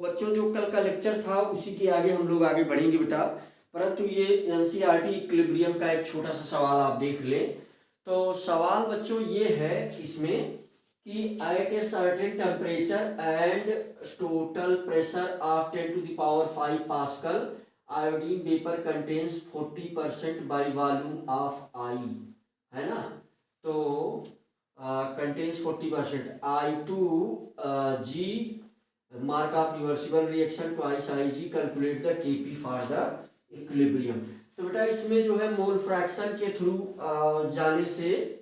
बच्चों जो कल का लेक्चर था उसी के आगे हम लोग आगे बढ़ेंगे बेटा। परंतु ये एनसीईआरटी इक्विलिब्रियम का एक छोटा सा सवाल आप देख लें। तो सवाल बच्चों ये है इसमें कि at a certain temperature and total pressure of 10⁵ pascal iodine vapour contains 40% by volume of I, है ना। तो contains 40%, I2G mark of reversible reaction twice Ig, calculate the Kp for the equilibrium। तो बेटा इसमें जो है मोल फ्रैक्शन के through जाने से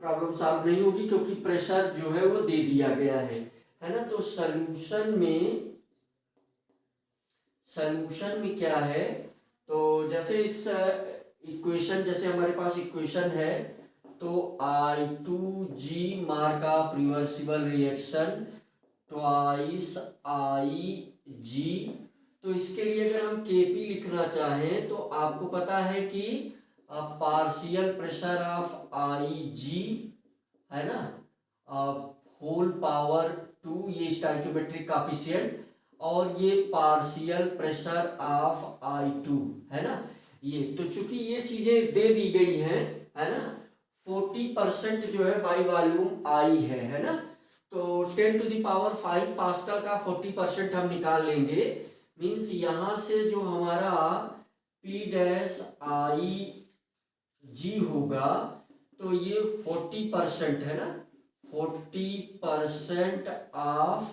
प्रॉब्लम सॉल्व नहीं होगी, क्योंकि प्रेशर जो है वो दे दिया गया है ना। तो सॉल्यूशन में क्या है, तो जैसे इस इक्वेशन, जैसे हमारे पास इक्वेशन है, तो I2G mark of reversible reaction twice Ig। तो इसके लिए अगर हम Kp लिखना चाहें तो आपको पता है कि पार्शियल प्रेशर ऑफ Ig है ना, होल पावर 2, ये स्टोइकियोमेट्रिक कोएफिशिएंट, और ये पार्शियल प्रेशर ऑफ I2 है ना। ये तो चूंकि ये चीजें दे दी गई हैं, है ना, 40% जो है बाई वॉल्यूम आई है ना। तो 10⁵ पास्कल का 40% हम निकाल लेंगे, मीन्स यहां से जो हमारा P-Ig होगा, तो ये 40% है ना, 40% ऑफ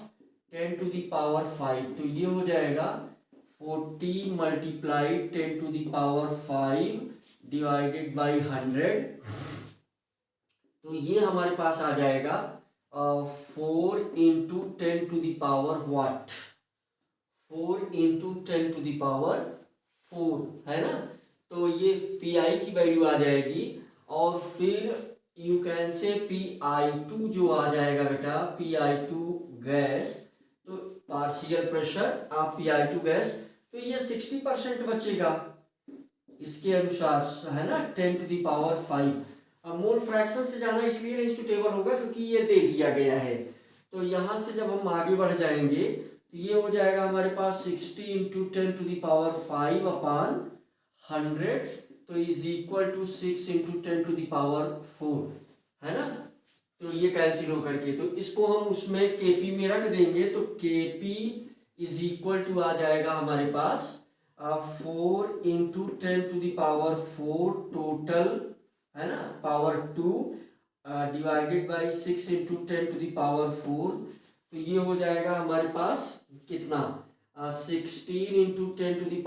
10⁵, तो ये हो जाएगा 40 मल्टीप्लाइड 10⁵ डिवाइडेड बाई 100। तो ये हमारे पास आ जाएगा 4 इंटू 10⁻, व्हाट, 4 इंटू 10⁻4 है ना। तो ये Pi की वैल्यू आ जाएगी, और फिर यू कैन से Pi2 जो आ जाएगा बेटा, Pi2 गैस, तो partial pressure of Pi2 gas, तो ये 60% बचेगा इसके अनुसार, है ना, 10⁵। अब मोल फ्रैक्शन से जाना इसलिए नहीं सुटेबल होगा क्योंकि ये दे दिया गया है। तो यहाँ से जब हम आगे बढ़ जाएंगे तो ये हो जाएगा हमारे पास 60 इंटू 10⁵ अपॉन 100, तो इज इक्वल टू 6 इंटू 10⁴, है ना। तो ये कैंसिल होकर के, तो इसको हम उसमें Kp में रख देंगे, तो Kp इज इक्वल टू आ जाएगा हमारे पास 4 इंटू 10⁴ टोटल, है ना, पावर 2 डिवाइडेड बाई 6 इंटू 10⁴, तो ये हो जाएगा हमारे पास कितना, 16 इंटू 10⁴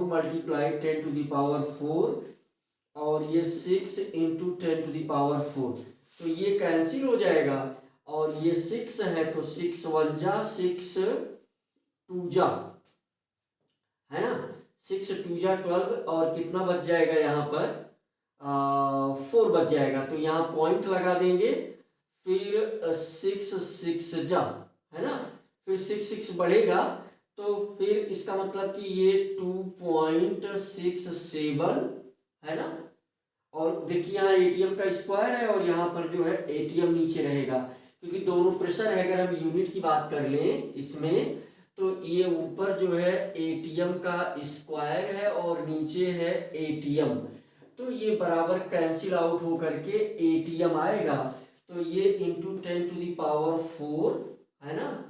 मल्टीप्लाई 10⁴, और ये 6 इंटू 10⁴, तो ये कैंसिल हो जाएगा, और ये 6 है तो 6 1 जा 6 2 जा, है ना, 6 2 जा 12, और कितना बच जाएगा यहाँ पर 4 बच जाएगा। तो यहाँ पॉइंट लगा देंगे, फिर 6 6 जा, है ना, फिर 6 6 बढ़ेगा, तो फिर इसका मतलब कि ये 2.67 है ना। और देखिए यहाँ एटीएम का स्क्वायर है, और यहाँ पर जो है एटीएम नीचे रहेगा, क्योंकि दोनों प्रेशर है। अगर हम यूनिट की बात कर लें इसमें, तो ये ऊपर जो है एटीएम का स्क्वायर है और नीचे है एटीएम, तो ये बराबर कैंसिल आउट हो करके एटीएम आएगा। तो ये इंटू 10⁴, है ना,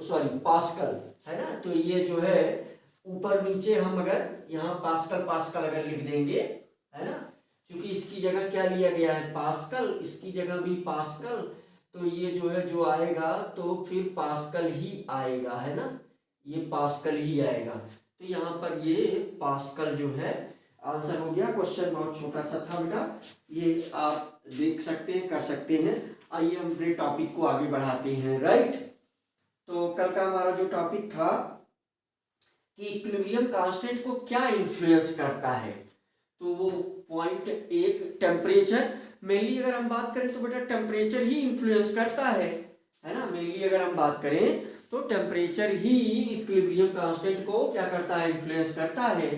सॉरी पास्कल, है ना। तो ये जो है ऊपर नीचे हम अगर यहाँ पास्कल पास्कल अगर लिख देंगे, है ना, क्योंकि इसकी जगह क्या लिया गया है, पास्कल, इसकी जगह भी पास्कल, तो ये जो है जो आएगा तो फिर पास्कल ही आएगा, है ना, ये पास्कल ही आएगा। तो यहाँ पर ये पास्कल जो है आंसर हो गया। क्वेश्चन बहुत छोटा सा था बेटा, ये आप देख सकते हैं, कर सकते हैं। आइए हम अपने टॉपिक को आगे बढ़ाते हैं, राइट। तो कल का हमारा जो टॉपिक था कि इक्विलिब्रियम कांस्टेंट को क्या इन्फ्लुएंस करता है, तो वो पॉइंट एक टेम्परेचर, मेनली अगर हम बात करें तो बेटा टेम्परेचर ही इन्फ्लुएंस करता है ना। मेनली अगर हम बात करें तो टेम्परेचर ही इक्विलिब्रियम कांस्टेंट को क्या करता है, इन्फ्लुएंस करता है।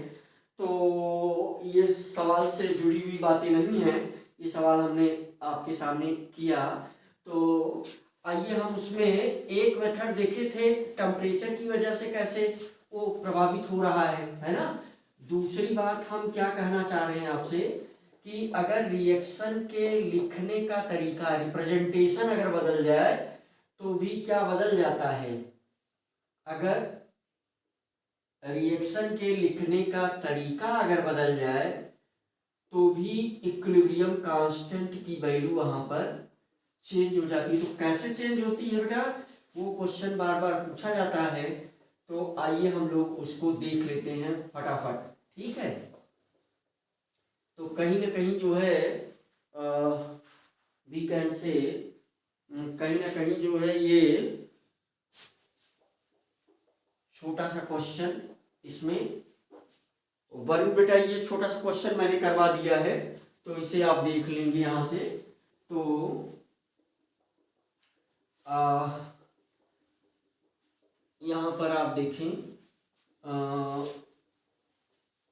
तो ये सवाल से जुड़ी हुई बातें नहीं है, ये सवाल हमने आपके सामने किया। तो आइए हम उसमें एक मेथड देखे थे टेम्परेचर की वजह से कैसे वो प्रभावित हो रहा है ना। दूसरी बात हम क्या कहना चाह रहे हैं आपसे कि अगर रिएक्शन के लिखने का तरीका, रिप्रेजेंटेशन अगर बदल जाए तो भी क्या बदल जाता है। अगर रिएक्शन के लिखने का तरीका अगर बदल जाए तो भी इक्विलिब्रियम कांस्टेंट की वैल्यू वहां पर चेंज हो जाती है। तो कैसे चेंज होती है बेटा, वो क्वेश्चन बार बार पूछा जाता है। तो आइए हम लोग उसको देख लेते हैं फटाफट, ठीक है। तो कहीं ना कहीं जो है वी कैन से, कहीं ना कहीं जो है ये छोटा सा क्वेश्चन इसमें वरुण बेटा, ये छोटा सा क्वेश्चन मैंने करवा दिया है तो इसे आप देख लेंगे यहां से। तो यहां पर आप देखें,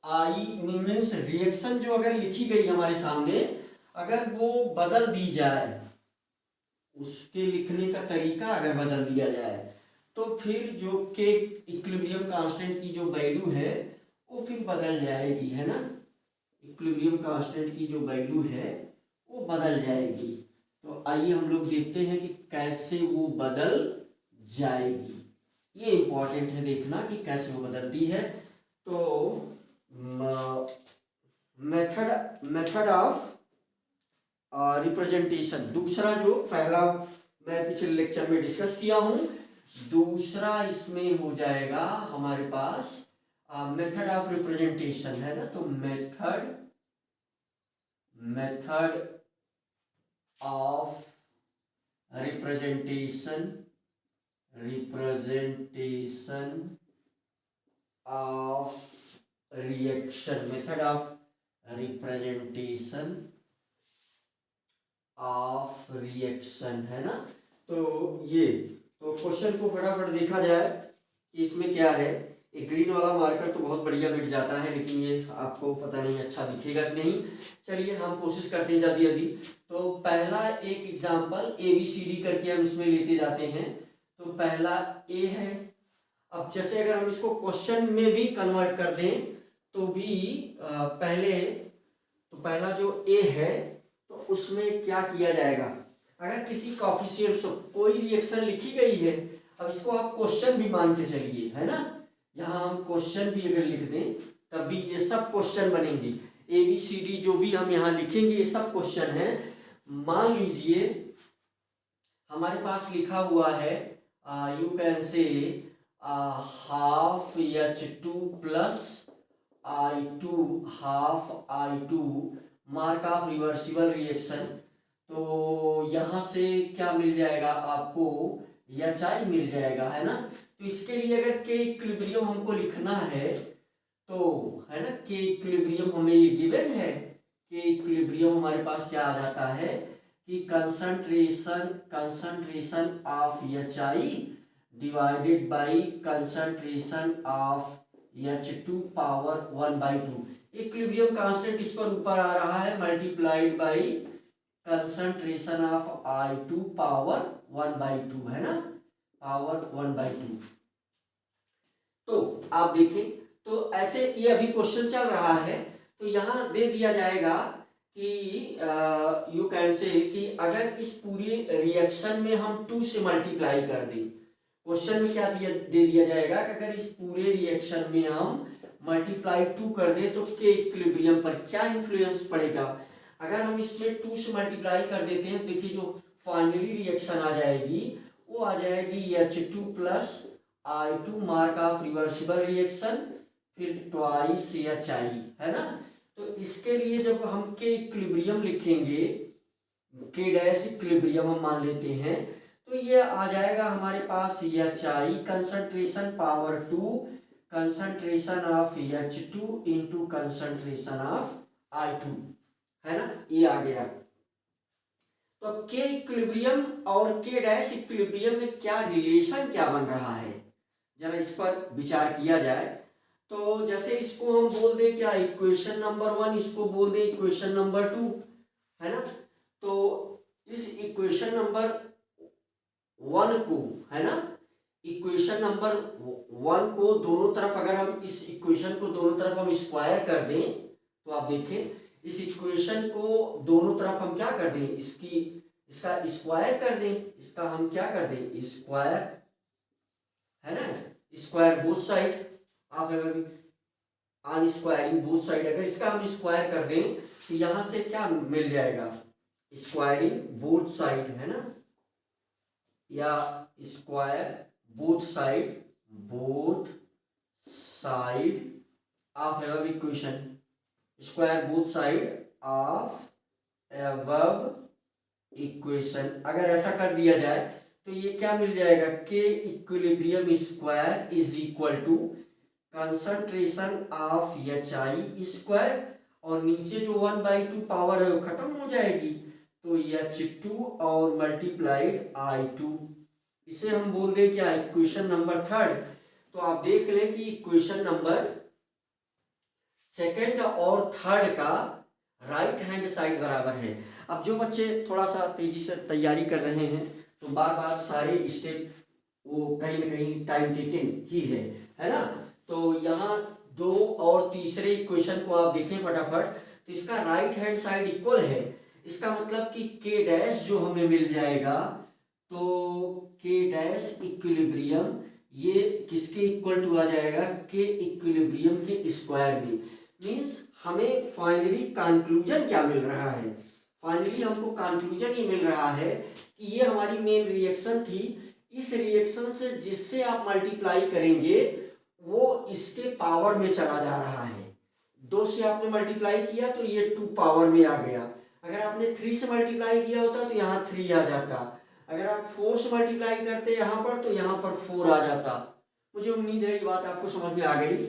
आई मीन्स रिएक्शन जो अगर लिखी गई हमारे सामने, अगर वो बदल दी जाए, उसके लिखने का तरीका अगर बदल दिया जाए तो फिर जो के इक्विलिब्रियम कांस्टेंट की जो वैल्यू है वो फिर बदल जाएगी, है ना। इक्विलिब्रियम कांस्टेंट की जो वैल्यू है वो बदल जाएगी। तो आइए हम लोग देखते हैं कि कैसे वो बदल जाएगी। ये इंपॉर्टेंट है देखना कि कैसे वो बदलती है। तो मेथड ऑफ रिप्रेजेंटेशन, दूसरा जो पहला मैं पिछले लेक्चर में डिस्कस किया हूं, दूसरा इसमें हो जाएगा हमारे पास मेथड ऑफ रिप्रेजेंटेशन, है ना। तो method of representation of reaction, method of representation of reaction, है ना। तो ये तो क्वेश्चन को फटाफट देखा जाए कि इसमें क्या है। एक ग्रीन वाला मार्कर तो बहुत बढ़िया मिट जाता है, लेकिन ये आपको पता नहीं अच्छा दिखेगा कि नहीं। चलिए हम कोशिश करते हैं जल्दी जल्दी। तो पहला एक एग्जांपल ABCD करके हम इसमें लेते जाते हैं। तो पहला ए है। अब जैसे अगर हम इसको क्वेश्चन में भी कन्वर्ट कर दें तो भी पहला जो ए है तो उसमें क्या किया जाएगा, अगर किसी कॉफिशिएंट से कोई रिएक्शन लिखी गई है, अब इसको आप क्वेश्चन भी मान के चलिए, है ना। यहाँ हम क्वेश्चन भी अगर लिख दें तब भी ये सब क्वेश्चन बनेंगे। ABCD जो भी हम यहाँ लिखेंगे ये सब क्वेश्चन है। मान लीजिए हमारे पास लिखा हुआ है you can say half H2 plus I2 half I2 mark of reversible reaction. तो यहां से क्या मिल जाएगा आपको, HI मिल जाएगा, है ना। तो इसके लिए अगर के इक्विलिब्रियम हमको लिखना है तो, है ना, के इक्विलिब्रियम हमें ये गिवन है। के इक्विलिब्रियम हमारे पास क्या आ जाता है कि concentration of HI divided by concentration of H2 power 1/2। Equilibrium constant इस पर ऊपर आ रहा है, multiplied by concentration of I2 power 1/2, है ना, पावर 1/2। तो आप देखें तो ऐसे ये अभी क्वेश्चन चल रहा है। तो यहां दे दिया जाएगा कि यू कैन से कि अगर इस पूरी रिएक्शन में हम 2 से मल्टीप्लाई कर दें, क्वेश्चन में क्या दे दिया जाएगा कि अगर इस पूरे रिएक्शन में हम मल्टीप्लाई 2 कर दें तो के इक्विलिब्रियम पर क्या इन्फ्लुएंस पड़ेगा। अगर हम इसमें 2 से मल्टीप्लाई कर देते हैं, देखिए जो फाइनली रिएक्शन आ जाएगी वो आ जाएगी H2 plus I2 mark of reversible reaction, फिर ट्वाइस HI, है ना। तो इसके लिए जब हम के इक्विलिब्रियम लिखेंगे, के डैश इक्विलिब्रियम हम मान लेते हैं, तो ये आ जाएगा हमारे पास HI concentration power 2 concentration of H2 into concentration of I2, है ना, ये आ गया। तो के इक्विलिब्रियम और के डैश इक्विलिब्रियम में क्या रिलेशन क्या बन रहा है, जरा इस पर विचार किया जाए। तो जैसे इसको हम बोल दें क्या, इक्वेशन नंबर 1, इसको बोल दें इक्वेशन नंबर 2, है ना। तो इस इक्वेशन नंबर वन को, है ना, इक्वेशन नंबर वन को दोनों तरफ अगर हम इस इक्वेशन को दोनों तरफ हम स्क्वायर कर दें, तो आप देखें इस इक्वेशन को दोनों तरफ हम क्या कर दें, इसका स्क्वायर कर दें, इसका हम क्या कर दें, स्क्वायर, है ना, स्क्वायर बोथ साइड, आप ऑन स्क्वायरिंग बोथ साइड, अगर इसका हम स्क्वायर कर दें तो यहां से क्या मिल जाएगा, स्क्वायरिंग बोथ साइड, है ना, या square both side of above equation, square both side of above equation, अगर ऐसा कर दिया जाए तो ये क्या मिल जाएगा, K equilibrium square is equal to concentration of H I square, और नीचे जो 1/2 पावर है वो खत्म हो जाएगी, तो H2 और मल्टीप्लाइड I2, इसे हम बोल दें क्या, इक्वेशन नंबर थर्ड। तो आप देख लें कि इक्वेशन नंबर सेकंड और थर्ड का राइट हैंड साइड बराबर है। अब जो बच्चे थोड़ा सा तेजी से तैयारी कर रहे हैं तो बार बार सारे स्टेप वो कहीं ना कहीं टाइम टेकिंग ही है ना। तो यहाँ दो और तीसरे इक्वेशन को आप देखें फटाफट, तो इसका राइट हैंड साइड इक्वल है, इसका मतलब कि के डैश जो हमें मिल जाएगा, तो के डैश इक्विलिब्रियम ये किसके इक्वल टू आ जाएगा, के इक्विलिब्रियम के स्क्वायर में। मीन्स हमें फाइनली कंक्लूजन क्या मिल रहा है, फाइनली हमको कंक्लूजन ये मिल रहा है कि ये हमारी मेन रिएक्शन थी, इस रिएक्शन से जिससे आप मल्टीप्लाई करेंगे वो इसके पावर में चला जा रहा है। 2 से आपने मल्टीप्लाई किया तो ये 2 पावर में आ गया, अगर आपने 3 से मल्टीप्लाई किया होता तो यहाँ 3 आ जाता, अगर आप 4 से मल्टीप्लाई करते यहाँ पर तो यहाँ पर 4 आ जाता। मुझे उम्मीद है ये बात आपको समझ में आ गई।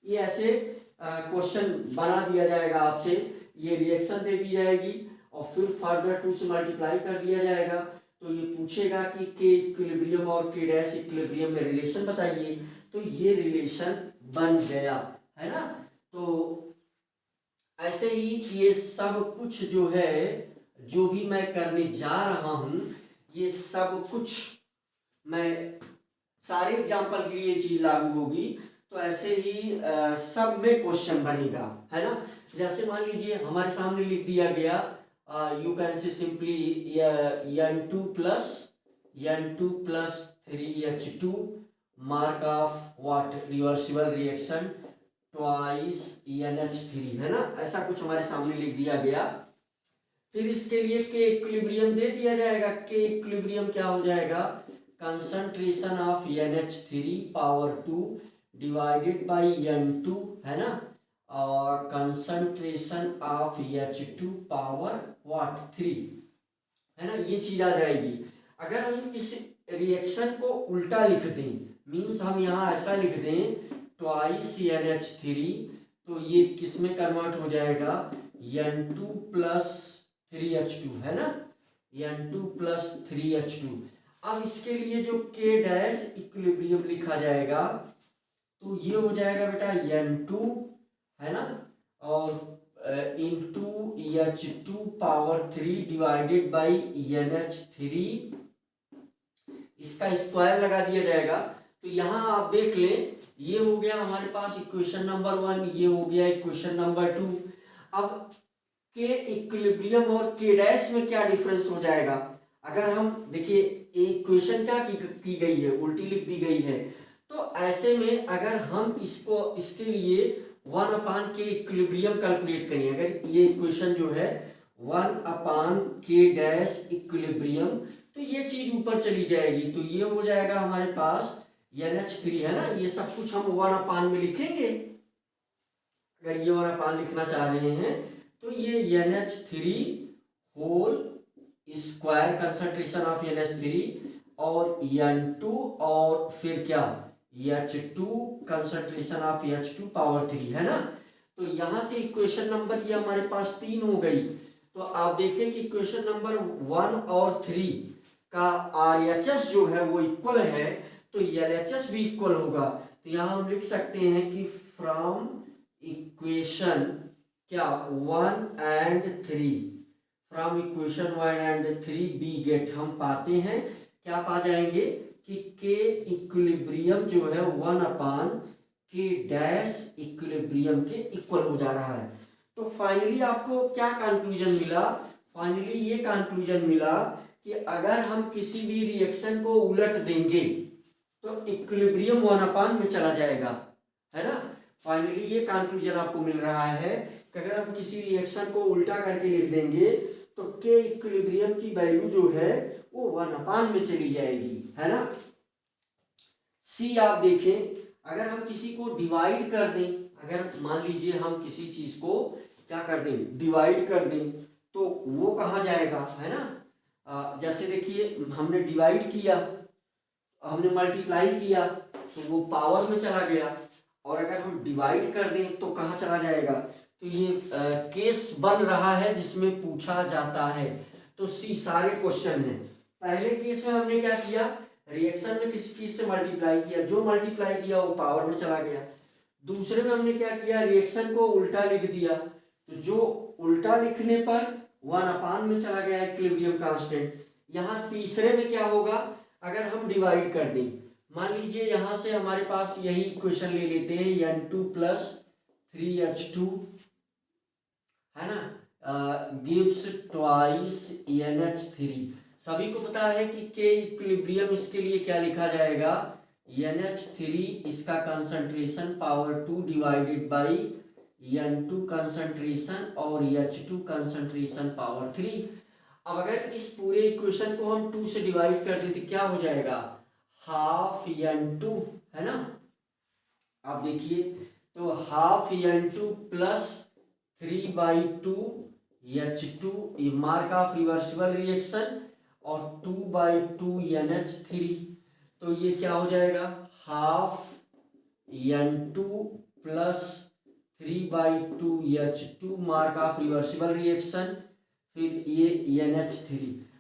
ये ऐसे क्वेश्चन बना दिया जाएगा आपसे, ये रिएक्शन दे दी जाएगी और फिर फर्दर 2 से मल्टीप्लाई कर दिया जाएगा, तो ये पूछेगा कि के इक्विलिब्रियम और के डैश इक्विलिब्रियम में रिलेशन बताइए, तो ये रिलेशन बन गया, है ना। तो ऐसे ही ये सब कुछ जो है, जो भी मैं करने जा रहा हूं, ये सब कुछ मैं सारे एग्जाम्पल के लिए चीज लागू होगी, तो ऐसे ही सब में क्वेश्चन बनेगा, है ना। जैसे मान लीजिए हमारे सामने लिख दिया गया, you can say simply N2 plus 3H2 mark of what, reversible reaction twice NH3, है ना, ऐसा कुछ हमारे सामने लिख दिया गया। फिर इसके लिए के इक्विलिब्रियम दे दिया जाएगा, के इक्विलिब्रियम क्या हो जाएगा, concentration of NH3 power 2 divided by N2, है ना, और concentration of H2 power what 3, है ना, ये चीज आ जाएगी। अगर हम इस रिएक्शन को उल्टा लिख दें, मीन्स हम यहाँ ऐसा लिख दें ट्वाइस NH3, तो ये किस में कन्वर्ट हो जाएगा, N2 plus 3H2, है ना, N2 plus 3H2। अब इसके लिए जो के डैश इक्विलिब्रियम लिखा जाएगा, तो ये हो जाएगा बेटा N2, है ना, और into H2 power 3 divided by NH3, इसका स्क्वायर लगा दिया जाएगा। तो यहाँ आप देख लें, ये हो गया हमारे पास इक्वेशन नंबर 1, ये हो गया इक्वेशन नंबर 2। अब के इक्विलिब्रियम और के डैश में क्या डिफरेंस हो जाएगा, अगर हम देखिए इक्वेशन क्या की गई है, उल्टी लिख दी गई है, तो ऐसे में अगर हम इसके लिए 1/k इक्विलिब्रियम कैलकुलेट करें, अगर ये इक्वेशन जो है 1/k डैश इक्विलिब्रियम, तो ये चीज ऊपर चली जाएगी, तो ये हो जाएगा हमारे पास NH3, है ना, ये सब कुछ हम 1/, में लिखेंगे, अगर ये 1/, लिखना चाह रहे हैं तो ये NH3 whole square concentration of NH3 और N2 और फिर क्या H2 concentration of H2 power 3, है ना। तो यहां से इक्वेशन नंबर ये हमारे पास 3 हो गई। तो आप देखें कि इक्वेशन नंबर 1 और 3 का RHS जो है वो इक्वल है, तो LHS भी इक्वल होगा। तो यहां हम लिख सकते हैं कि फ्रॉम इक्वेशन क्या 1 and 3, from equation 1 and 3 we get, हम पाते हैं क्या पा जाएंगे कि के इक्विलिब्रियम जो है 1 अपान के डैश इक्विलिब्रियम के इक्वल हो जा रहा है। तो फाइनली आपको क्या कंक्लूजन मिला? फाइनली ये कंक्लूजन मिला कि अगर हम किसी भी रिएक्शन को उलट देंगे तो इक्विलिब्रियम 1 अपान में चला जाएगा, है ना। फाइनली ये कंक्लूजन आपको मिल रहा है कि अगर हम किसी रिएक्शन को उल्टा करके लिख देंगे तो के इक्विलिब्रियम की वैल्यू जो है वो 1 अपान में चली जाएगी, है ना। सी आप देखें, अगर हम किसी को डिवाइड कर दें, अगर मान लीजिए हम किसी चीज को क्या कर दें, डिवाइड कर दें, तो वो कहाँ जाएगा, है ना। जैसे देखिए हमने डिवाइड किया, हमने मल्टीप्लाई किया तो वो पावर में चला गया, और अगर हम डिवाइड कर दें तो कहाँ चला जाएगा। तो ये केस बन रहा है जिसमें पूछा जाता है। तो सी सारे क्वेश्चन है। पहले केस में हमने क्या किया, रिएक्शन में किसी चीज से मल्टीप्लाई किया, जो मल्टीप्लाई किया वो पावर में चला गया। दूसरे में हमने क्या किया, रिएक्शन को उल्टा लिख दिया, तो जो उल्टा लिखने पर 1 अपान में चला गया इक्विलिब्रियम कांस्टेंट। यहाँ तीसरे में क्या होगा, अगर हम डिवाइड कर दें, मान लीजिए यहाँ से हमारे पास यही इक्वेशन ले लेते हैं N2 + 3H2, है ना, गिव्स ट्वाइस NH3। सभी को पता है कि के इक्विलिब्रियम इसके लिए क्या लिखा जाएगा, NH3 इसका concentration power 2 divided by N2 concentration और H2 कंसंट्रेशन पावर 3। अब अगर इस पूरे इक्वेशन को हम 2 से डिवाइड कर दें तो क्या हो जाएगा, हाफ N2, है ना। आप देखिए तो हाफ N2 + 3/2 H2, ये मार्क ऑफ रिवर्सिबल रिएक्शन, और 2/2 NH3। तो ये क्या हो जाएगा, half N2 + 3/2 H2 mark of reversible reaction, फिर ये NH3।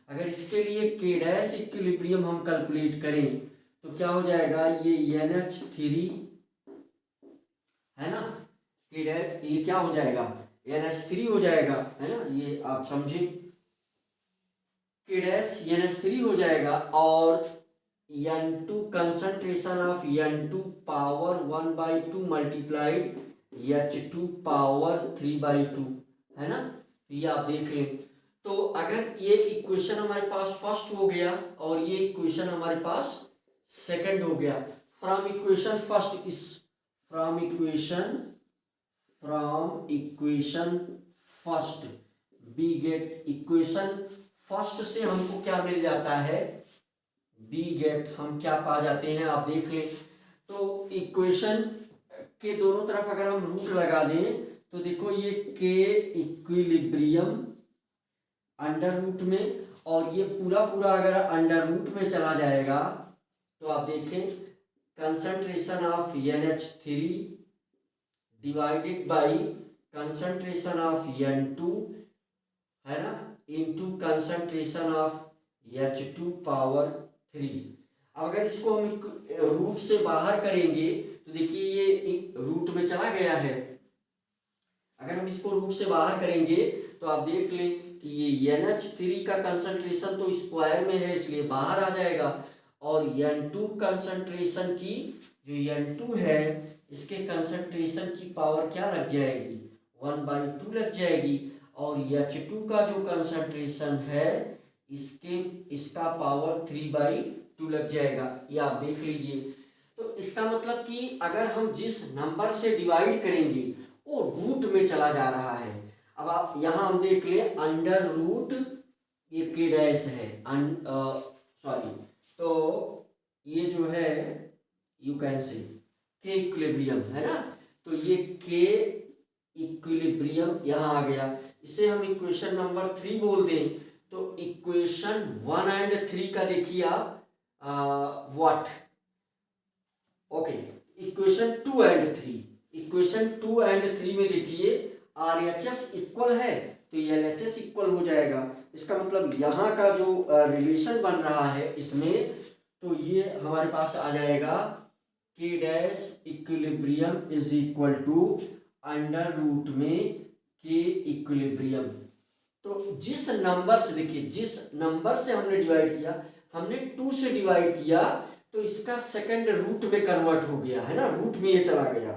अगर इसके लिए के डैश इक्विलिब्रियम हम कैलकुलेट करें तो क्या हो जाएगा, ये NH3, है ना, के डैश, ये क्या हो जाएगा, NH3 हो जाएगा, है ना, ये आप समझे, के डैश NH3 हो जाएगा, और N2 concentration of N2 power 1/2 multiplied H2 power 3/2, है ना। ये आप देख लें। तो अगर ये इक्वेशन हमारे पास फर्स्ट हो गया और ये इक्वेशन हमारे पास सेकंड हो गया, फ्रॉम इक्वेशन फर्स्ट इस from equation first we get, equation first से हमको क्या मिल जाता है, बी गेट, हम क्या पा जाते हैं आप देख लें। तो इक्वेशन के दोनों तरफ अगर हम रूट लगा दें तो देखो ये के इक्विलिब्रियम अंडर रूट में, और ये पूरा पूरा अगर अंडर रूट में चला जाएगा तो आप देखें concentration of NH3 divided by concentration of N2, है ना, into concentration of H2 power 3। अगर इसको हम रूट से बाहर करेंगे तो देखिए ये रूट में चला गया है, अगर हम इसको रूट से बाहर करेंगे तो आप देख लें कि ये NH3 का कंसंट्रेशन तो स्क्वायर में है इसलिए बाहर आ जाएगा, और N2 कंसंट्रेशन की जो N2 है इसके कंसंट्रेशन की पावर क्या लग जाएगी, 1/2 लग जाएगी, और H2 का जो कंसंट्रेशन है इसका पावर 3/2 लग जाएगा। ये आप देख लीजिए। तो इसका मतलब कि अगर हम जिस नंबर से डिवाइड करेंगे वो रूट में चला जा रहा है। अब आप यहाँ हम देख ले अंडर रूट, ये के डैश है, सॉरी, तो ये जो है यू कैन से के इक्विलिब्रियम, है ना। तो ये के इक्विलिब्रियम यहाँ आ गया, इसे हम इक्वेशन नंबर 3 बोल दें। तो इक्वेशन 1 और 3 का देखिए आप व्हाट, ओके, इक्वेशन 2 और 3, इक्वेशन 2 और 3 में देखिए RHS इक्वल है तो LHS इक्वल हो जाएगा। इसका मतलब यहाँ का जो रिलेशन बन रहा है इसमें, तो ये हमारे पास आ जाएगा K dash equilibrium is equal to under root में के इक्विलिब्रियम। तो जिस नंबर से देखिए, जिस नंबर से हमने डिवाइड किया हमने 2 से डिवाइड किया तो इसका सेकंड रूट में कन्वर्ट हो गया है ना, रूट में ये चला गया।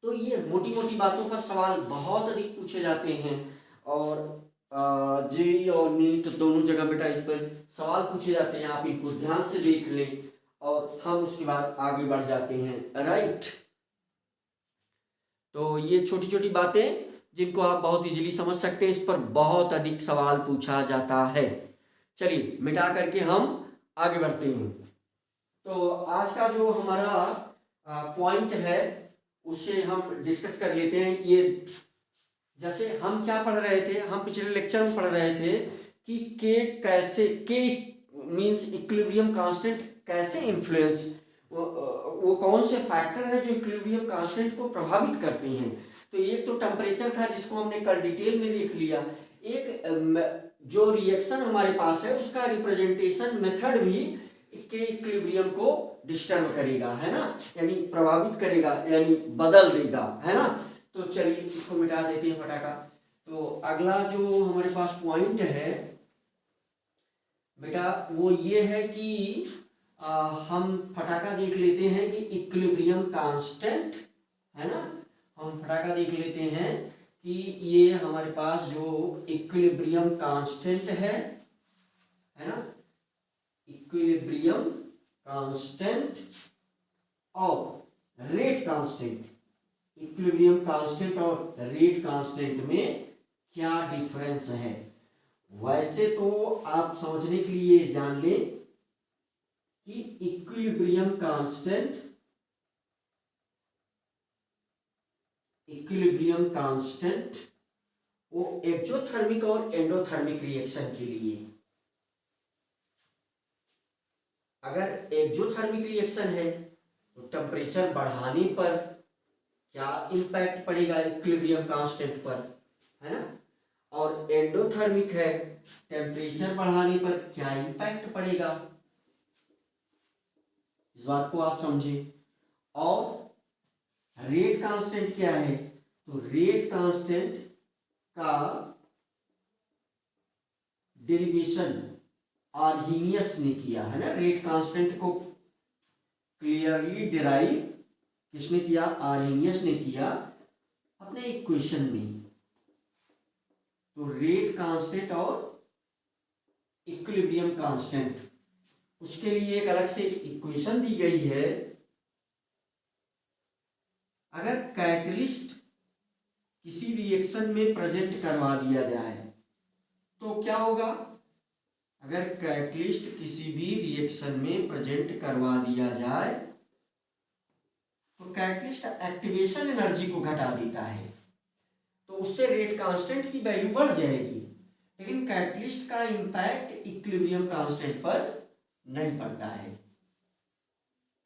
तो ये मोटी मोटी बातों पर सवाल बहुत अधिक पूछे जाते हैं और जेई और नीट दोनों जगह बेटा इस पर सवाल पूछे जाते हैं। आप इनको ध्यान से देख लें और हम उसके बाद आगे बढ़ जाते हैं। राइट, तो ये छोटी छोटी बातें जिनको आप बहुत इजीली समझ सकते हैं, इस पर बहुत अधिक सवाल पूछा जाता है। चलिए मिटा करके हम आगे बढ़ते हैं। तो आज का जो हमारा पॉइंट है उसे हम डिस्कस कर लेते हैं। ये जैसे हम क्या पढ़ रहे थे, हम पिछले लेक्चर में पढ़ रहे थे कि के मींस इक्विलिब्रियम कांस्टेंट कैसे इन्फ्लुएंस, वो कौन से फैक्टर है जो इक्विलिब्रियम कांस्टेंट को प्रभावित करते हैं। तो एक तो टेम्परेचर था जिसको हमने कल डिटेल में देख लिया। एक जो रिएक्शन हमारे पास है उसका रिप्रेजेंटेशन मेथड भी के इक्विलिब्रियम को डिस्टर्ब करेगा, है ना, यानी प्रभावित करेगा, यानी बदल देगा, है ना। तो चलिए इसको मिटा देते हैं फटाका। तो अगला जो हमारे पास पॉइंट है बेटा वो ये है कि हम फटाका देख लेते हैं कि इक्विलिब्रियम कांस्टेंट, है ना, हम फटाका देख लेते हैं कि ये हमारे पास जो इक्विलिब्रियम कांस्टेंट है ना, इक्विलिब्रियम कांस्टेंट और रेट कांस्टेंट, इक्विलिब्रियम कांस्टेंट और रेट कांस्टेंट में क्या डिफरेंस है। वैसे तो आप समझने के लिए जान लें कि इक्विलिब्रियम कांस्टेंट वो एक्सोथर्मिक और एंडोथर्मिक रिएक्शन के लिए, अगर एक्सोथर्मिक रिएक्शन है तो टेम्परेचर बढ़ाने पर क्या इंपैक्ट पड़ेगा इक्विलिब्रियम कांस्टेंट पर, है ना, और एंडोथर्मिक है टेम्परेचर बढ़ाने पर क्या इंपैक्ट पड़ेगा, इस बात को आप समझें। और रेट कांस्टेंट क्या है, तो रेट कांस्टेंट का डेरिवेशन आर्हीनियस ने किया, है ना, रेट कांस्टेंट को क्लियरली डिराइव किसने किया, आर्हीनियस ने किया अपने इक्वेशन में। तो रेट कांस्टेंट और इक्विलिब्रियम कांस्टेंट, उसके लिए एक अलग से इक्वेशन दी गई है। अगर कैटलिस्ट किसी रिएक्शन में प्रेजेंट करवा दिया जाए तो क्या होगा, अगर कैटलिस्ट किसी भी रिएक्शन में प्रेजेंट करवा दिया जाए तो कैटलिस्ट एक्टिवेशन एनर्जी को घटा देता है, तो उससे रेट कांस्टेंट की वैल्यू बढ़ जाएगी, लेकिन कैटलिस्ट का इंपैक्ट इक्विलिब्रियम कांस्टेंट पर नहीं पड़ता है।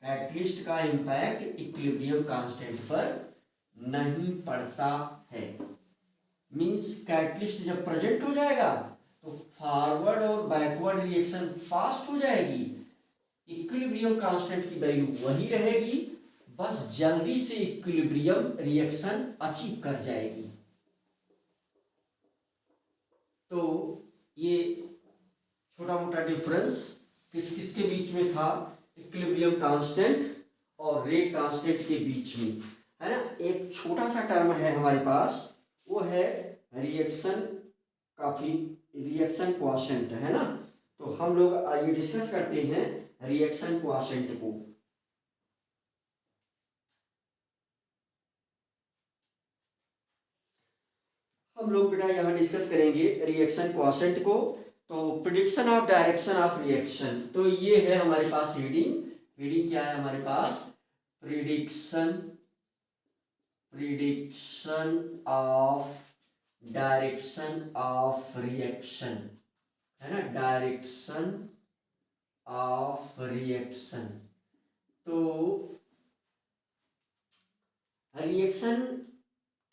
कैटलिस्ट का इंपैक्ट इक्विलिब्रियम कांस्टेंट पर नहीं पड़ता है। मींस कैटलिस्ट जब प्रेजेंट हो जाएगा तो फॉरवर्ड और बैकवर्ड रिएक्शन फास्ट हो जाएगी, इक्विलिब्रियम कांस्टेंट की वैल्यू वही रहेगी, बस जल्दी से इक्विलिब्रियम रिएक्शन अचीव कर जाएगी। तो ये छोटा मोटा डिफरेंस किस किस के बीच में था, इक्विलिब्रियम कांस्टेंट और रेट कांस्टेंट के बीच में, है ना। एक छोटा सा टर्म है हमारे पास, वो है रिएक्शन क्वोशेंट, है ना। तो हम लोग आइए डिस्कस करते हैं रिएक्शन क्वोशेंट को। हम लोग बेटा यहाँ डिस्कस करेंगे रिएक्शन क्वोशेंट को। तो prediction of direction of reaction, तो ये है हमारे पास रीडिंग क्या है हमारे पास, prediction of direction of reaction, है ना, डायरेक्शन ऑफ रिएक्शन। तो रिएक्शन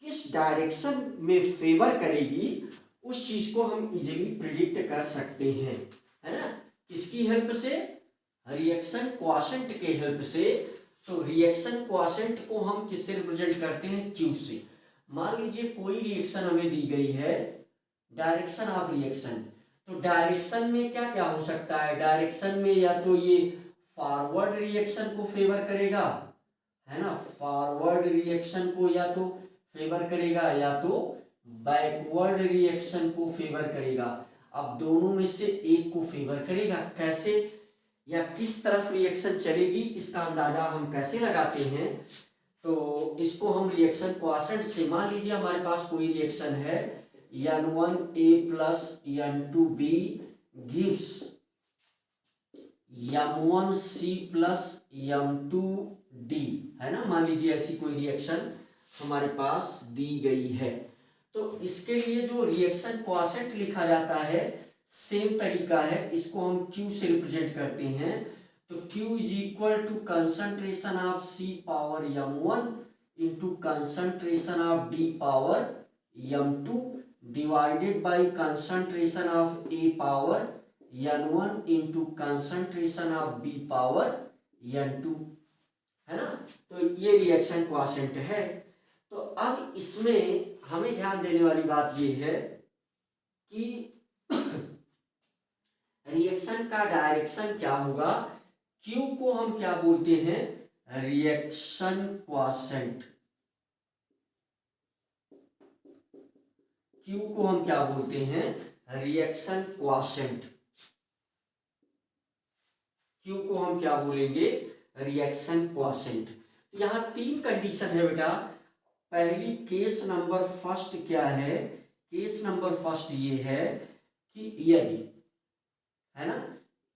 किस डायरेक्शन में फेवर करेगी उस चीज को हम इजीली प्रिडिक्ट कर सकते हैं, है ना, किसकी हेल्प से, रिएक्शन क्वोशेंट के हेल्प से। तो रिएक्शन क्वोशेंट को हम किससे रिप्रेजेंट करते हैं, क्यू से। मान लीजिए कोई रिएक्शन हमें दी गई है, डायरेक्शन ऑफ रिएक्शन, तो डायरेक्शन में क्या क्या हो सकता है, डायरेक्शन में या तो ये फॉरवर्ड रिएक्शन को फेवर करेगा, है ना, फॉरवर्ड रिएक्शन को या तो फेवर करेगा या तो बैकवर्ड रिएक्शन को फेवर करेगा। अब दोनों में से एक को फेवर करेगा, कैसे या किस तरफ रिएक्शन चलेगी इसका अंदाजा हम कैसे लगाते हैं। तो इसको हम रिएक्शन क्वॉशेंट से, मान लीजिए हमारे पास कोई रिएक्शन है N1A plus N2B gives M1C plus M2D, है ना, मान लीजिए ऐसी कोई रिएक्शन हमारे पास दी गई है। तो इसके लिए जो रिएक्शन क्वॉशेंट लिखा जाता है सेम तरीका है, इसको हम Q से रिप्रेजेंट करते हैं। तो Q is equal to concentration of C power M1 into concentration of D power M2 divided by concentration of A power N1 into concentration of B power N2, है ना। तो ये रिएक्शन क्वॉशेंट है। तो अब इसमें हमें ध्यान देने वाली बात ये है कि रिएक्शन का डायरेक्शन क्या होगा। Q को हम क्या बोलते हैं, रिएक्शन क्वॉशेंट। Q को हम क्या बोलते हैं, रिएक्शन क्वॉशेंट। Q को हम क्या बोलेंगे, रिएक्शन क्वॉशेंट। यहां तीन कंडीशन है बेटा। पहली केस नंबर फर्स्ट क्या है, केस नंबर फर्स्ट ये है कि यदि, है ना,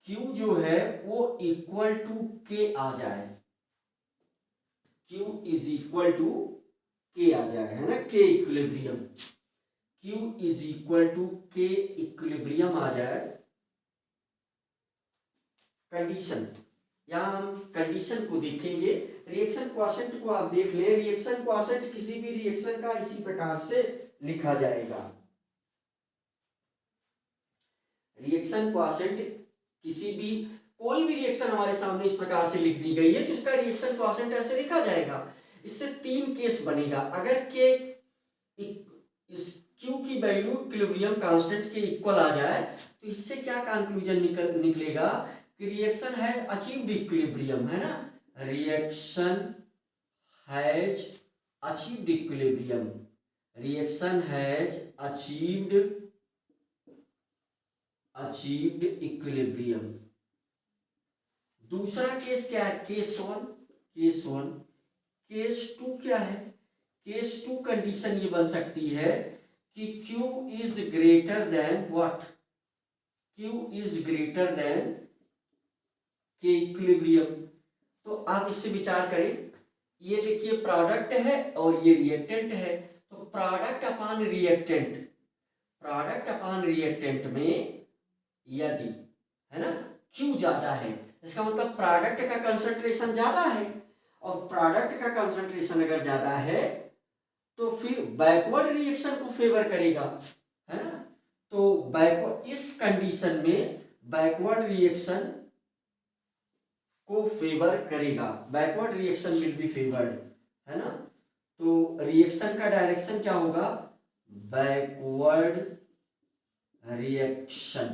Q जो है वो इक्वल टू K आ जाए, Q is equal to K आ जाए, है ना, K equilibrium, Q is equal to K equilibrium आ जाए। कंडीशन, यहां हम कंडीशन को देखेंगे। रिएक्शन क्वॉशेंट को आप देख लें, रिएक्शन क्वॉशेंट किसी भी रिएक्शन का इसी प्रकार से लिखा जाएगा। रिएक्शन क्वॉशेंट किसी भी, कोई भी रिएक्शन हमारे सामने इस प्रकार से लिख दी गई है तो इसका रिएक्शन क्वॉशेंट ऐसे लिखा जाएगा। इससे तीन केस बनेगा। अगर के इस Q की वैल्यू इक्विलिब्रियम कांस्टेंट के इक्वल आ जाए तो इससे क्या कंक्लूजन निकलेगा कि रिएक्शन हैज अचीव्ड इक्विलिब्रियम, है ना, reaction has achieved equilibrium, reaction has achieved equilibrium. दूसरा केस क्या है, केस वन। केस टू क्या है, केस टू कंडीशन ये बन सकती है कि Q is greater than what, Q is greater than के इक्विलिब्रियम। तो आप इससे विचार करें, ये देखिए प्रोडक्ट है और ये रिएक्टेंट है। तो प्रोडक्ट अपॉन रिएक्टेंट में यदि, है ना, Q ज्यादा है इसका मतलब प्रोडक्ट का कंसंट्रेशन ज्यादा है, और प्रोडक्ट का कंसंट्रेशन अगर ज्यादा है तो फिर बैकवर्ड रिएक्शन को फेवर करेगा, है ना। तो बैकवर्ड, इस कंडीशन में बैकवर्ड रिएक्शन को फेवर करेगा, backward reaction will be favoured, है ना। तो रिएक्शन का डायरेक्शन क्या होगा, बैकवर्ड रिएक्शन,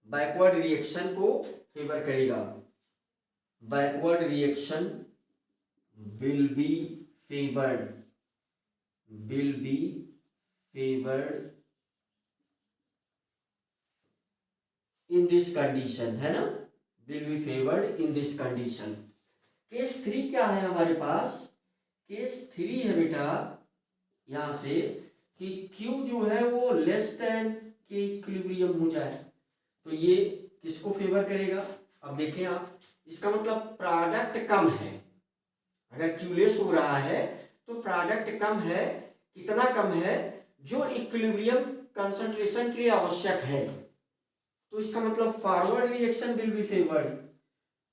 बैकवर्ड रिएक्शन को फेवर करेगा, backward reaction will be favoured in this condition, है ना, will be favoured in this condition. Case three क्या है हमारे पास, केस थ्री है बेटा यहां से कि Q जो है वो लेस देन के इक्विलिब्रियम हो जाए। तो ये किसको फेवर करेगा, अब देखें आप, इसका मतलब प्रोडक्ट कम है। अगर Q लेस हो रहा है तो प्रोडक्ट कम है, कितना कम है, जो इक्विलिब्रियम कंसंट्रेशन के लिए आवश्यक है। तो इसका मतलब forward reaction will be favoured.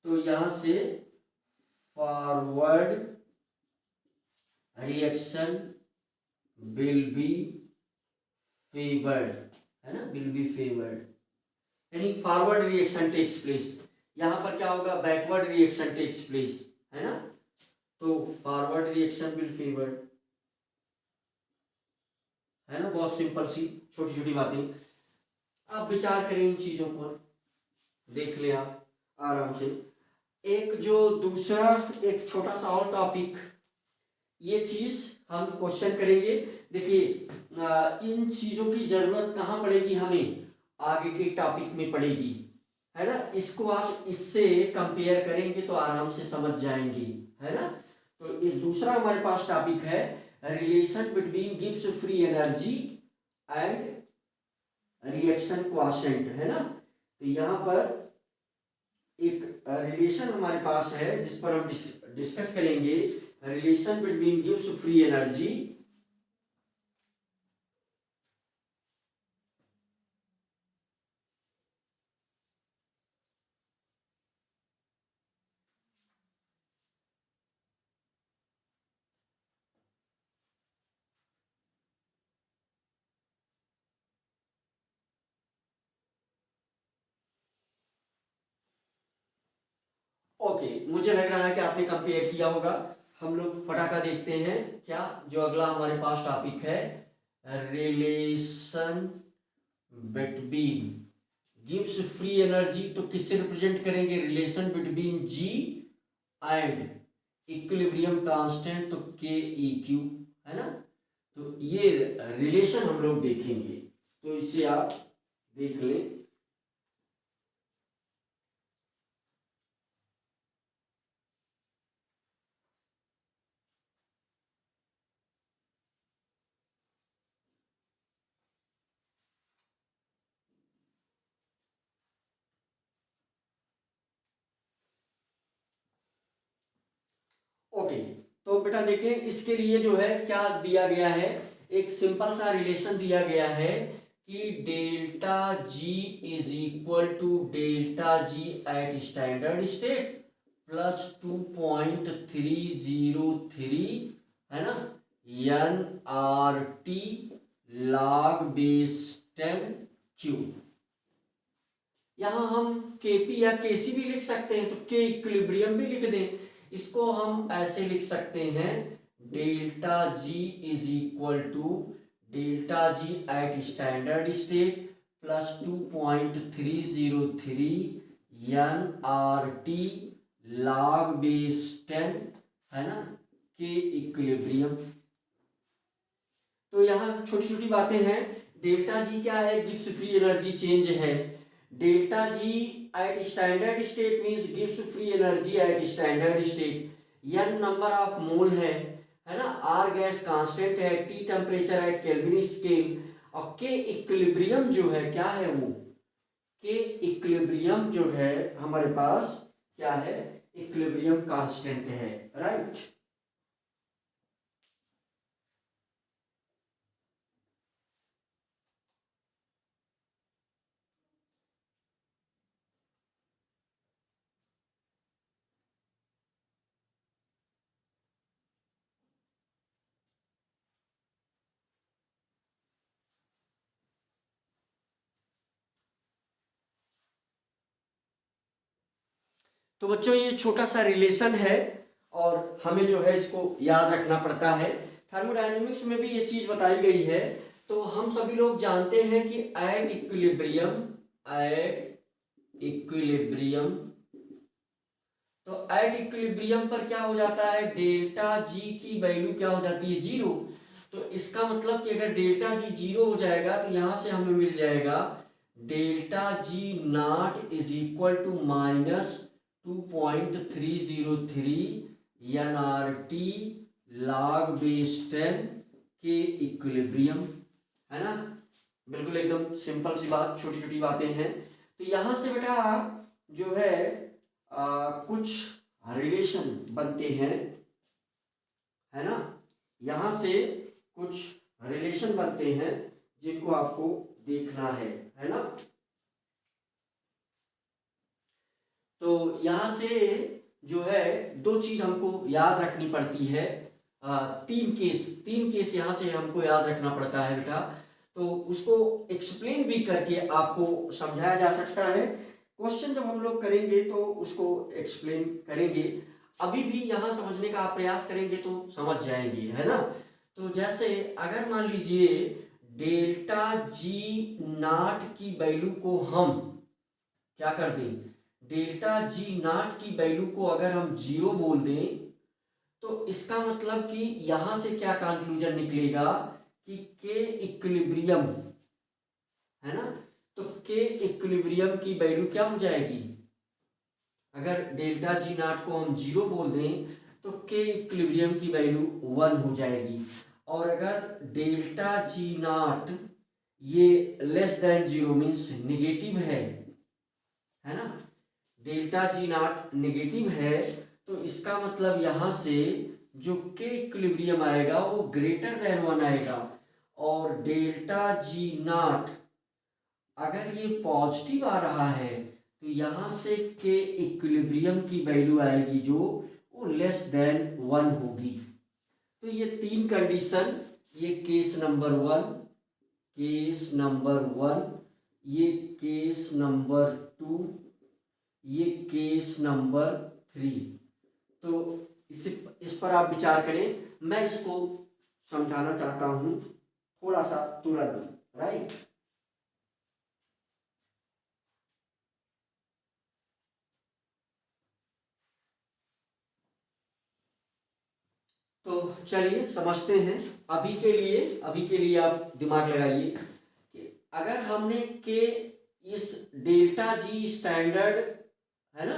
तो यहां से forward reaction will be favoured, है ना, विल बी फेवर्ड, यानी फॉरवर्ड रिएक्शन टेक्स प्लेस। यहां पर क्या होगा, बैकवर्ड रिएक्शन टेक्स प्लेस, है ना। तो फॉरवर्ड रिएक्शन विल फेवर्ड, है ना, बहुत सिंपल सी छोटी छोटी बातें। आप विचार करें इन चीजों पर, देख लें आप आराम से। एक जो दूसरा एक छोटा सा और टॉपिक, ये चीज हम क्वेश्चन करेंगे। देखिए इन चीजों की जरूरत कहाँ पड़ेगी हमें, आगे के टॉपिक में पड़ेगी, है ना। इसको आप इससे कंपेयर करेंगे तो आराम से समझ जाएंगे, है ना। तो ये दूसरा हमारे पास टॉपिक है relation between Gibbs free energy and reaction quotient, है ना। तो यहाँ पर एक रिलेशन हमारे पास है जिस पर हम डिस्कस करेंगे, relation between Gibbs free energy okay, मुझे लग रहा है कि आपने कंपेयर किया होगा। हम लोग फटाका देखते हैं क्या जो अगला हमारे पास टॉपिक है, relation between gives free energy. तो किससे रिप्रेजेंट करेंगे, relation between ji and equilibrium constant, तो के ई क्यू, है ना। तो ये रिलेशन हम लोग देखेंगे, तो इसे आप देख लें। ओके, तो बेटा देखिए इसके लिए जो है क्या दिया गया है, एक सिंपल सा रिलेशन दिया गया है कि delta G is equal to delta G at standard state plus 2.303, है ना, N R T log base 10 Q. यहां हम केपी या केसी भी लिख सकते हैं, तो के इक्विलिब्रियम भी लिख दें। इसको हम ऐसे लिख सकते हैं, delta G is equal to delta G at standard state plus 2.303 N R T log base 10, है ना, के इक्विलिब्रियम। तो यहाँ छोटी छोटी बातें हैं। डेल्टा जी क्या है, गिब्स फ्री एनर्जी चेंज है। Delta G at standard state means गिव्स free energy at standard state. N number of mole है ना, आर गैस कांस्टेंट है, T temperature at Kelvin scale, और के इक्विलिब्रियम जो है क्या है, वो के इक्विलिब्रियम जो है हमारे पास क्या है, इक्विलिब्रियम कांस्टेंट है, राइट। तो बच्चों ये छोटा सा रिलेशन है और हमें जो है इसको याद रखना पड़ता है। थर्मोडायनेमिक्स में भी ये चीज बताई गई है। तो हम सभी लोग जानते हैं कि एट इक्विलिब्रियम, तो एट इक्विलिब्रियम पर क्या हो जाता है, डेल्टा जी की वैल्यू क्या हो जाती है, जीरो। तो इसका मतलब कि अगर डेल्टा जी जीरो हो जाएगा तो यहां से हमें मिल जाएगा delta G not is equal to minus 2.303 N R T log base 10 K equilibrium, है ना। बिल्कुल एकदम सिंपल सी बात, छोटी छोटी बातें हैं। तो यहां से बेटा जो है कुछ रिलेशन बनते हैं, है ना। यहां से कुछ रिलेशन बनते हैं जिनको आपको देखना है ना। तो यहां से जो है दो चीज हमको याद रखनी पड़ती है, तीन केस यहां से हमको याद रखना पड़ता है बेटा। तो उसको एक्सप्लेन भी करके आपको समझाया जा सकता है। क्वेश्चन जब हम लोग करेंगे तो उसको एक्सप्लेन करेंगे, अभी भी यहां समझने का आप प्रयास करेंगे तो समझ जाएंगे, है ना। तो जैसे अगर मान लीजिए डेल्टा जी नॉट की वैल्यू को हम क्या कर दें, डेल्टा जी नॉट की वैल्यू को अगर हम 0 बोल दें तो इसका मतलब कि यहां से क्या कंक्लूजन निकलेगा कि के इक्विलिब्रियम है ना, तो के इक्विलिब्रियम की वैल्यू क्या हो जाएगी, अगर डेल्टा जी नॉट को हम 0 बोल दें तो के इक्विलिब्रियम की वैल्यू 1 हो जाएगी। और अगर डेल्टा जी नॉट ये लेस देन 0 मीन्स निगेटिव है ना, डेल्टा जी नॉट निगेटिव है तो इसका मतलब यहां से जो के इक्विलिब्रियम आएगा वो ग्रेटर देन 1 आएगा। और डेल्टा जी नॉट अगर ये पॉजिटिव आ रहा है तो यहां से के इक्विलिब्रियम की वैल्यू आएगी जो वो लेस देन 1 होगी। तो ये तीन कंडीशन, ये केस नंबर 1, केस नंबर 1, ये केस नंबर 2, ये केस नंबर 3। तो इस पर आप विचार करें, मैं इसको समझाना चाहता हूं थोड़ा सा तुरंत, राइट। तो चलिए समझते हैं। अभी के लिए आप दिमाग लगाइए कि अगर हमने के इस डेल्टा जी स्टैंडर्ड है ना,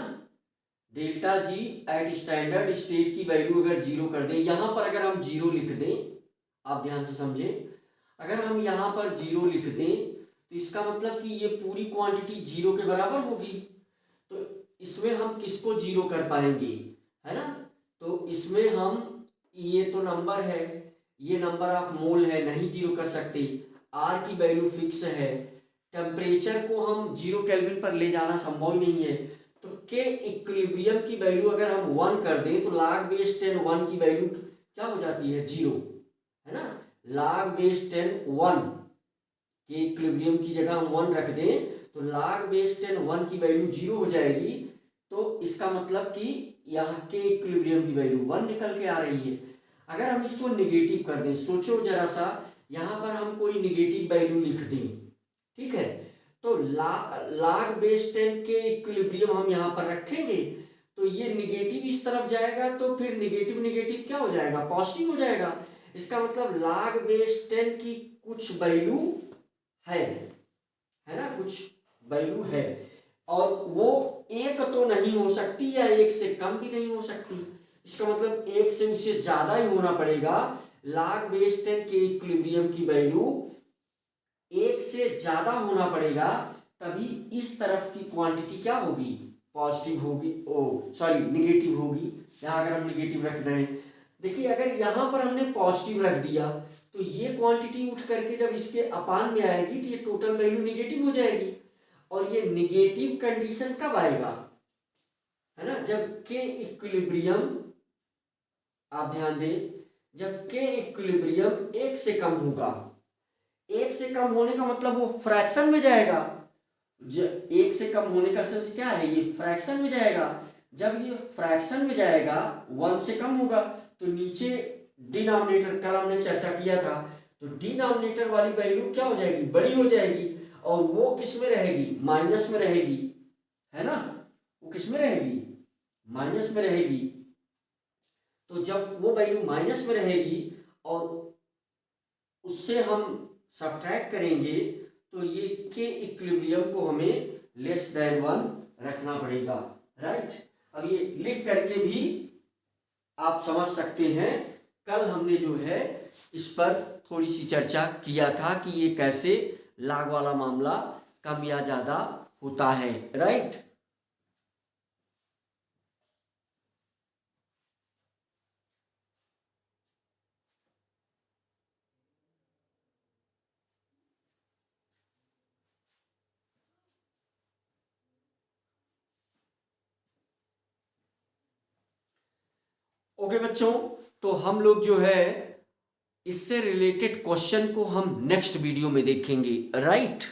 delta G at standard state की वैल्यू अगर 0 कर दें, यहां पर अगर हम 0 लिख दें, आप ध्यान से समझें, अगर हम यहां पर 0 लिख दें तो इसका मतलब कि ये पूरी क्वांटिटी 0 के बराबर होगी। तो इसमें हम किसको 0 कर पाएंगे, है ना, तो इसमें हम, ये तो नंबर है, ये नंबर ऑफ मोल है, नहीं 0 कर सकते। आर की वैल्यू फिक्स है, टेम्परेचर को हम 0 केल्विन पर ले जाना संभव ही नहीं है। तो के इक्विलिब्रियम की वैल्यू अगर हम 1 कर दें तो log बेस 10 1 की वैल्यू क्या हो जाती है, 0, है ना, log बेस 10 1 के इक्विलिब्रियम की जगह हम 1 रख दें तो log बेस 10 1 की वैल्यू 0 हो जाएगी। तो इसका मतलब कि यहाँ के इक्विलिब्रियम की वैल्यू 1 निकल के आ रही है। अगर हम इसको निगेटिव कर दें, सोचो जरा सा, यहाँ पर हम कोई निगेटिव वैल्यू लिख दें, ठीक है, तो log बेस 10 के इक्विलिब्रियम हम यहाँ पर रखेंगे तो ये निगेटिव इस तरफ जाएगा तो फिर निगेटिव निगेटिव क्या हो जाएगा, पॉजिटिव हो जाएगा। इसका मतलब log बेस 10 की कुछ वैल्यू है ना, कुछ वैल्यू है, और वो एक तो नहीं हो सकती या एक से कम भी नहीं हो सकती। इसका मतलब एक से उससे ज्यादा ही होना पड़ेगा। log बेस 10 के इक्विलिब्रियम की वैल्यू एक से ज्यादा होना पड़ेगा, तभी इस तरफ की क्वांटिटी क्या होगी, पॉजिटिव होगी, निगेटिव होगी। यहां अगर हम निगेटिव रख रहे हैं, देखिए अगर यहां पर हमने पॉजिटिव रख दिया तो ये क्वांटिटी उठ करके जब इसके अपान में आएगी तो ये टोटल वैल्यू निगेटिव हो जाएगी। और ये निगेटिव कंडीशन कब आएगा, है ना, जब के इक्विलिब्रियम, आप ध्यान दें, जब के इक्विलिब्रियम एक से कम होगा। एक से कम होने का मतलब वो फ्रैक्शन में जाएगा। एक से कम होने का सेंस क्या है, ये फ्रैक्शन में जाएगा। जब ये फ्रैक्शन में जाएगा, 1 से कम होगा तो नीचे डिनोमिनेटर, कल हमने चर्चा किया था, तो डिनोमिनेटर वाली वैल्यू क्या हो जाएगी, बड़ी हो जाएगी, और वो किस में रहेगी, माइनस में रहेगी, है ना, वो किस में रहेगी, माइनस में रहेगी। तो जब वो वैल्यू माइनस में रहेगी और उससे हम सब्ट्रैक्ट करेंगे तो ये के इक्विलिब्रियम को हमें लेस देन 1 रखना पड़ेगा, राइट। अब ये लिख करके भी आप समझ सकते हैं, कल हमने जो है इस पर थोड़ी सी चर्चा किया था कि ये कैसे log वाला मामला कम या ज्यादा होता है, राइट। ओके बच्चों, तो हम लोग जो है इससे रिलेटेड क्वेश्चन को हम नेक्स्ट वीडियो में देखेंगे, राइट।